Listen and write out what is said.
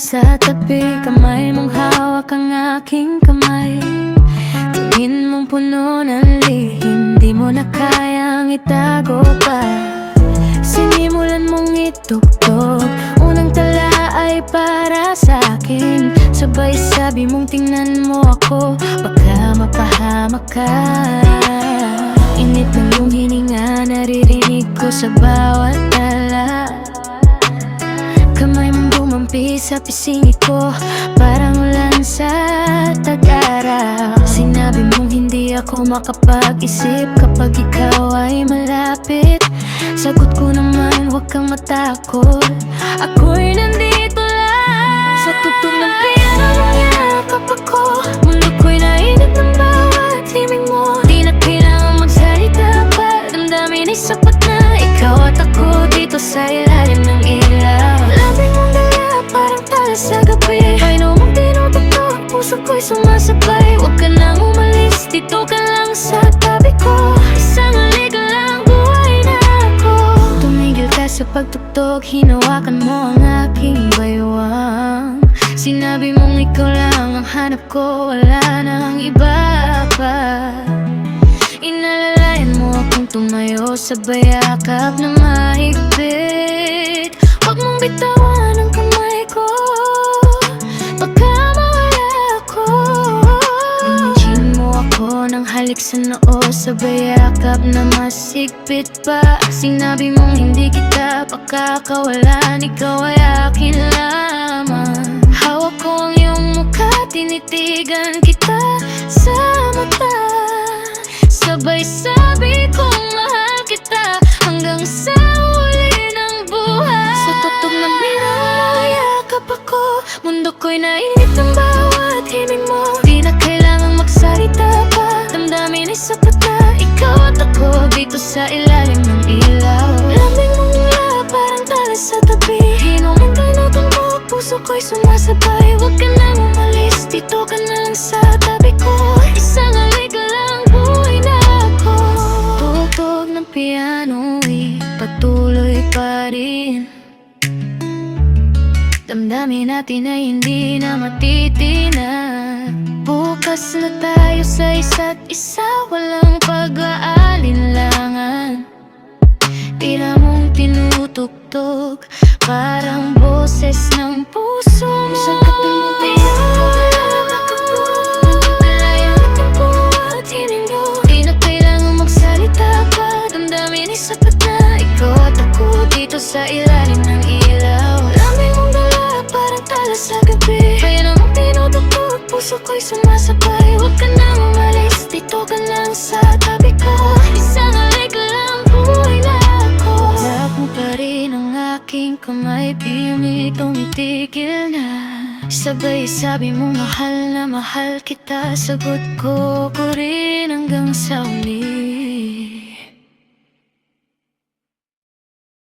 sa tabi, kamay mong hawak ang aking kamay. Tingin mong puno ng lihim, di mo na kayang itago pa. Sinimulan mong itugtog, unang tala ay para sa akin. Sabay sabi mong tingnan mo ako, baka mapahamak ka. Init ng iyong hininga, naririnig ko sa bawat tala. Kamay mong bumampi sa pisngi ko, parang ulan sa tag-araw. Sinabi mong hindi ako makapag-isip kapag ikaw ay malapit. Sagot ko naman, huwag kang matakot, ako'y nandito lang. Sa tugtog ng piano mong yakap ako, mundo ko'y nainit ng bawat himig mo. Di na kailangan magsalita pa, damdamin ay sapat na. Ikaw at ako dito sa ilalim ng ilaw. Lamig mong dala, parang tala sa gabi. Paino mong tinututok, puso ko'y sumasabay. Huwag ka nang umalis, dito ka lang sa tabi ko. Isang halik lang, buhay na ako. Tumigil ka sa pagtugtog, hinawakan mo ang aking baywang. Sinabi mong ikaw lang ang hanap ko, wala nang iba pa. Inalalayan mo akong tumayo, sabay yakap na mahigpit. Huwag mong bitawan ang kamay ko, baka mawala ako. Imagine mo ako ng halik sa noo, sabay yakap na mas higpit pa. Sinabi mong hindi kita pakakawalan, ikaw ay akin lamang. Hawak ko ang iyong mukha, tinitigan kita sa mata. Sabay sabi kong mahal kita hanggang sa huli ng buhay. Sa tugtog ng binaw, yakap ako, mundo ko'y nainit ng bawat himig mo. Di na kailangang magsalita pa, damdamin ay sapat na. Ikaw at ako dito sa ilalim ng ilaw. Lamig mong mula, parang tala sa tabi. Hinong ang tinutumbok, puso ko'y sumasabay. Huwag ka nang umalis, dito ka na lang sa tabi ko. Isang halik lang, buhay na ako. Tugtog ng piano'y patuloy pa rin. Damdamin natin ay hindi na matitinag. Bukas na tayo sa isa't isa, walang pag-aalinlangan. Tira mong tinutugtog, parang boses ng puso mo. Sa katang mo pinag nalayan ang buhat hiling mo. Di na kailangang magsalita pa, damdamin ay sapat na. Ikaw at ako dito sa ilalim ng ilaw. Lamig mong dala, parang tala sa gabi. Kaya namang tinutugtog, puso ko'y sumasabay. Huwag ka nang umalis, dito ka lang sa tabi ko. Isang halik lang, buhay na ako. Hawak mo pa rin ang aking kamay, pilit tumitigil na. Sabay sabi mo mahal na mahal kita, sagot ko rin hanggang sa huli.